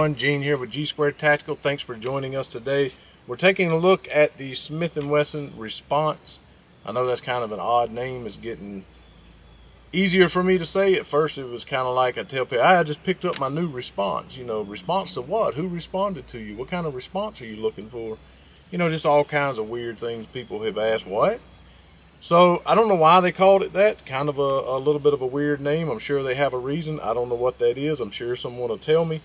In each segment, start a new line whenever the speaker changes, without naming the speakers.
everyone, Gene here with G Squared Tactical. Thanks for joining us today. We're taking a look at the Smith & Wesson Response. I know that's kind of an odd name. It's getting easier for me to say. At first it was kind of like I tell people, I just picked up my new Response. You know, response to what? Who responded to you? What kind of response are you looking for? You know, just all kinds of weird things people have asked. What? So I don't know why they called it that. Kind of a little bit of a weird name. I'm sure they have a reason. I don't know what that is. I'm sure someone will tell me.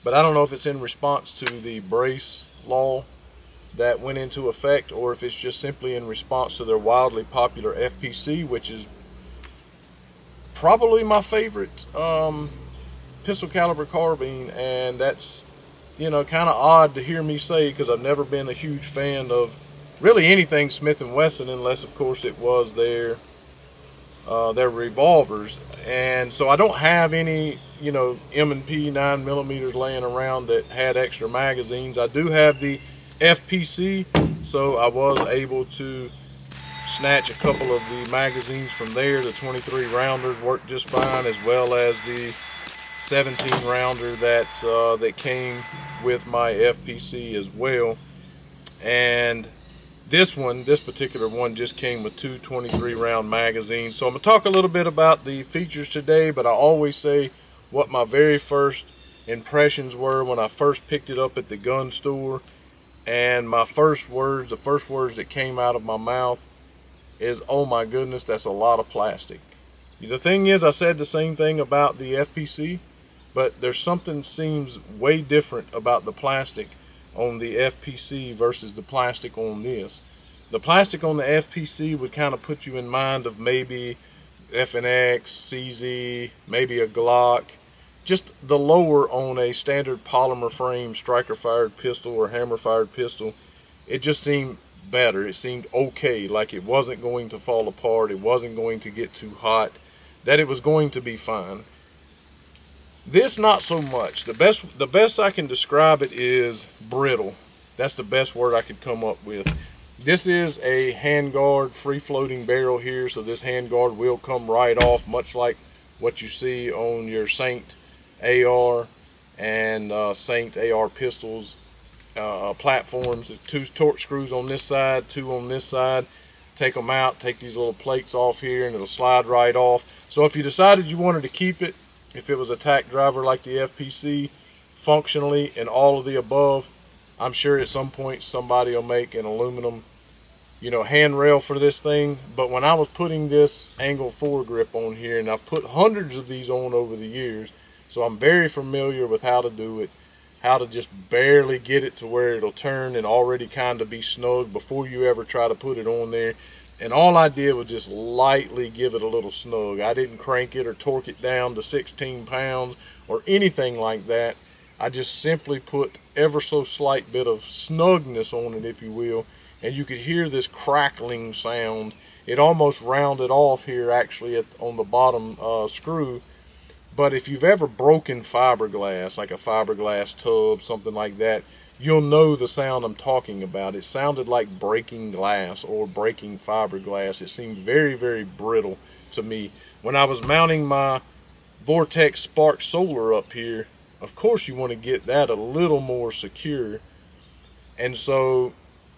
But I don't know if it's in response to the brace law that went into effect, or if it's just simply in response to their wildly popular FPC, which is probably my favorite pistol caliber carbine. And that's, you know, kind of odd to hear me say, because I've never been a huge fan of really anything Smith & Wesson, unless of course it was their revolvers. And so I don't have any, you know, M&P 9mm laying around that had extra magazines. I do have the FPC, so I was able to snatch a couple of the magazines from there. The 23 rounders worked just fine, as well as the 17 rounder that came with my FPC as well. And this particular one just came with two 23 round magazines. So I'm gonna talk a little bit about the features today, but I always say what my very first impressions were when I first picked it up at the gun store. And my first words, the first words that came out of my mouth is, oh my goodness, that's a lot of plastic. The thing is, I said the same thing about the FPC, but there's something seems way different about the plastic on the FPC versus the plastic on this. The plastic on the FPC would kind of put you in mind of maybe FNX, CZ, maybe a Glock, just the lower on a standard polymer frame striker fired pistol or hammer fired pistol. It just seemed better. It seemed okay, like it wasn't going to fall apart, it wasn't going to get too hot, that it was going to be fine. This, not so much. The best I can describe it is brittle. That's the best word I could come up with. This is a handguard free floating barrel here, so this handguard will come right off, much like what you see on your Saint AR and Saint AR pistols platforms. Two torque screws on this side, two on this side. Take them out, take these little plates off here, and it'll slide right off. So if you decided you wanted to keep it, if it was a tack driver like the FPC, functionally and all of the above, I'm sure at some point somebody will make an aluminum, you know, handrail for this thing. But when I was putting this angle foregrip on here, and I've put hundreds of these on over the years, so I'm very familiar with how to do it, how to just barely get it to where it'll turn and already kind of be snug before you ever try to put it on there. And all I did was just lightly give it a little snug. I didn't crank it or torque it down to 16 pounds or anything like that. I just simply put ever so slight bit of snugness on it, if you will. And you could hear this crackling sound. It almost rounded off here actually on the bottom screw. But if you've ever broken fiberglass, like a fiberglass tub, something like that, you'll know the sound I'm talking about. It sounded like breaking glass or breaking fiberglass. It seemed very, very brittle to me. When I was mounting my Vortex Spark Solar up here, of course you want to get that a little more secure. And so,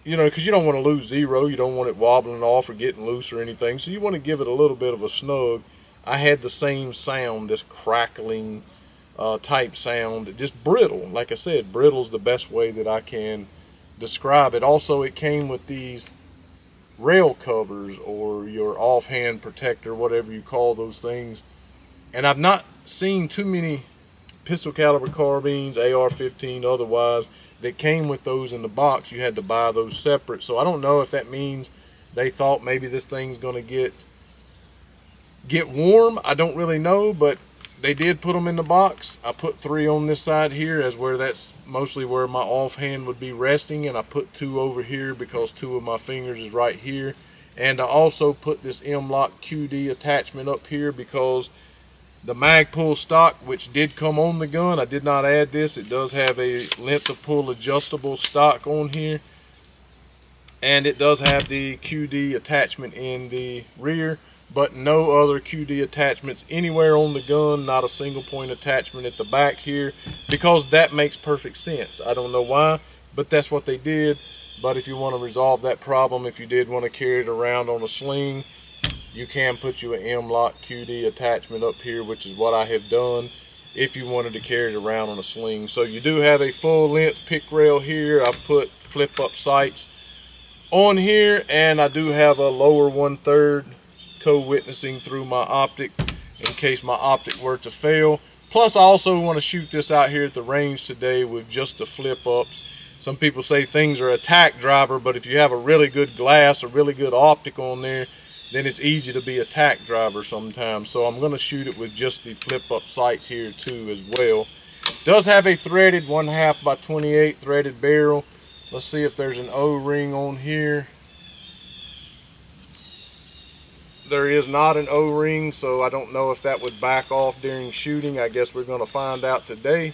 you know, because you don't want to lose zero, you don't want it wobbling off or getting loose or anything, so you want to give it a little bit of a snug. I had the same sound, this crackling type sound, just brittle. Like I said, brittle is the best way that I can describe it. Also, it came with these rail covers, or your offhand protector, whatever you call those things. And I've not seen too many pistol caliber carbines, AR-15 otherwise, that came with those in the box. You had to buy those separate. So I don't know if that means they thought maybe this thing's going to get warm. I don't really know, but they did put them in the box. I put 3 on this side here, as where that's mostly where my offhand would be resting, and I put 2 over here because 2 of my fingers is right here. And I also put this M-Lock QD attachment up here because the mag pull stock, which did come on the gun, I did not add this. It does have a length of pull adjustable stock on here. and it does have the QD attachment in the rear, but no other QD attachments anywhere on the gun. Not a single point attachment at the back here, because that makes perfect sense. I don't know why, but that's what they did. But if you want to resolve that problem, if you did want to carry it around on a sling, you can put you an M-LOK QD attachment up here, which is what I have done if you wanted to carry it around on a sling. So you do have a full length pick rail here. I put flip up sights on here, and I do have a lower 1/3 co-witnessing through my optic in case my optic were to fail. Plus I also want to shoot this out here at the range today with just the flip ups. Some people say things are a tack driver, but if you have a really good glass, a really good optic on there, then it's easy to be a tack driver sometimes. So I'm going to shoot it with just the flip up sights here too as well. It does have a threaded 1/2 by 28 threaded barrel. Let's see if there's an O-ring on here. There is not an O-ring, so I don't know if that would back off during shooting. I guess we're going to find out today.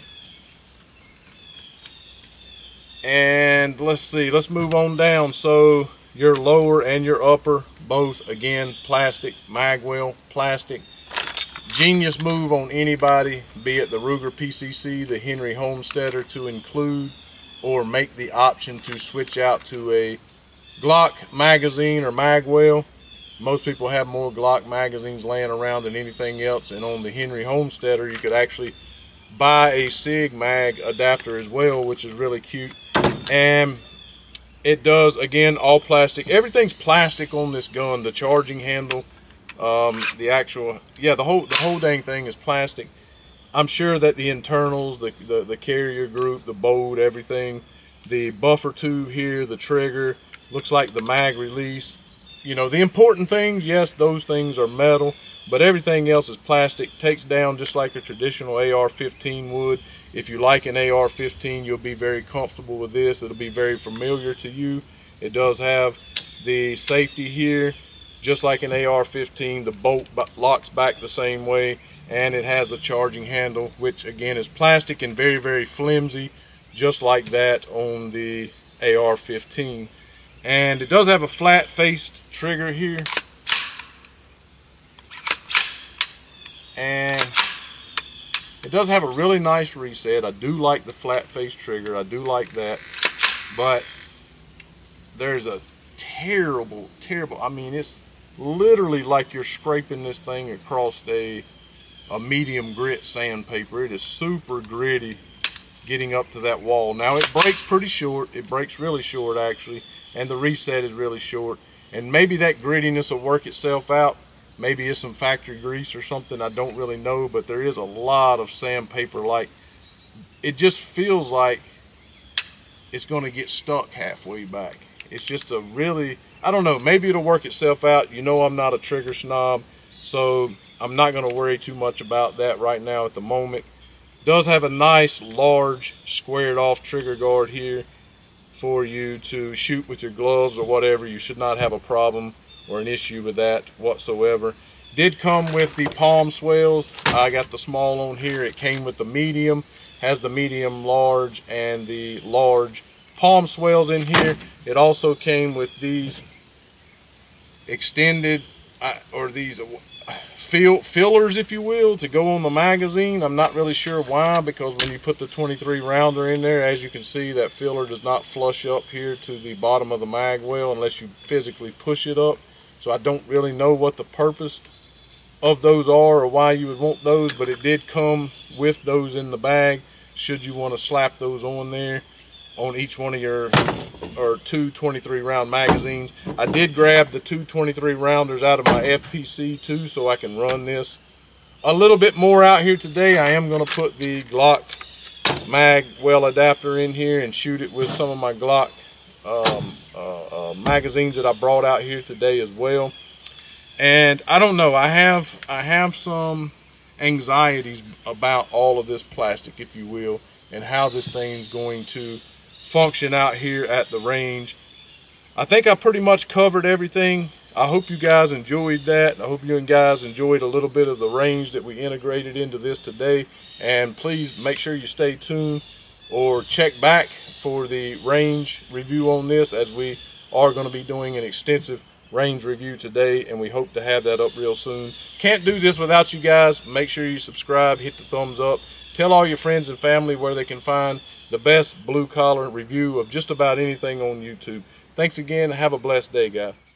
And let's see, let's move on down. So your lower and your upper, both again plastic, magwell plastic. Genius move on anybody, be it the Ruger PCC, the Henry Homesteader, to include or make the option to switch out to a Glock magazine or magwell. Most people have more Glock magazines laying around than anything else, and on the Henry Homesteader you could actually buy a SIG mag adapter as well, which is really cute. And it does, again, all plastic. Everything's plastic on this gun. The charging handle, the actual, yeah, the whole dang thing is plastic. I'm sure that the internals, the carrier group, the bolt, everything, the buffer tube here, the trigger, looks like the mag release. You know, the important things, yes, those things are metal, but everything else is plastic. Takes down just like a traditional AR-15 would. If you like an AR-15, you'll be very comfortable with this. It'll be very familiar to you. It does have the safety here, just like an AR-15. The bolt locks back the same way, and it has a charging handle, which again is plastic and very, very flimsy, just like that on the AR-15. And it does have a flat-faced trigger here, and it does have a really nice reset. I do like the flat-faced trigger. I do like that, but there's a terrible, I mean, it's literally like you're scraping this thing across a medium grit sandpaper. It is super gritty getting up to that wall. Now it breaks pretty short. It breaks really short actually, and the reset is really short. And maybe that grittiness will work itself out. Maybe it's some factory grease or something, I don't really know, but there is a lot of sandpaper. Like, it just feels like it's going to get stuck halfway back. It's just a really, I don't know, maybe it'll work itself out. You know, I'm not a trigger snob, so I'm not going to worry too much about that right now at the moment. Does have a nice large squared off trigger guard here for you to shoot with your gloves or whatever. You should not have a problem or an issue with that whatsoever. Did come with the palm swells. I got the small on here. It came with the medium, has the medium large and the large palm swells in here. It also came with these extended or these fillers, if you will, to go on the magazine. I'm not really sure why, because when you put the 23 rounder in there, as you can see, that filler does not flush up here to the bottom of the mag well unless you physically push it up. So I don't really know what the purpose of those are or why you would want those, but it did come with those in the bag should you want to slap those on there on each one of your two 23 round magazines. I did grab the two 23 rounders out of my FPC too, so I can run this a little bit more out here today. I am going to put the Glock mag well adapter in here and shoot it with some of my Glock magazines that I brought out here today as well. And I don't know, I have some anxieties about all of this plastic, if you will, and how this thing's going to function out here at the range. I think I pretty much covered everything. I hope you guys enjoyed that. I hope you guys enjoyed a little bit of the range that we integrated into this today. And please make sure you stay tuned or check back for the range review on this as we are going to be doing an extensive range review today, and we hope to have that up real soon. Can't do this without you guys. Make sure you subscribe, hit the thumbs up, tell all your friends and family where they can find the best blue collar review of just about anything on YouTube. Thanks again. Have a blessed day, guys.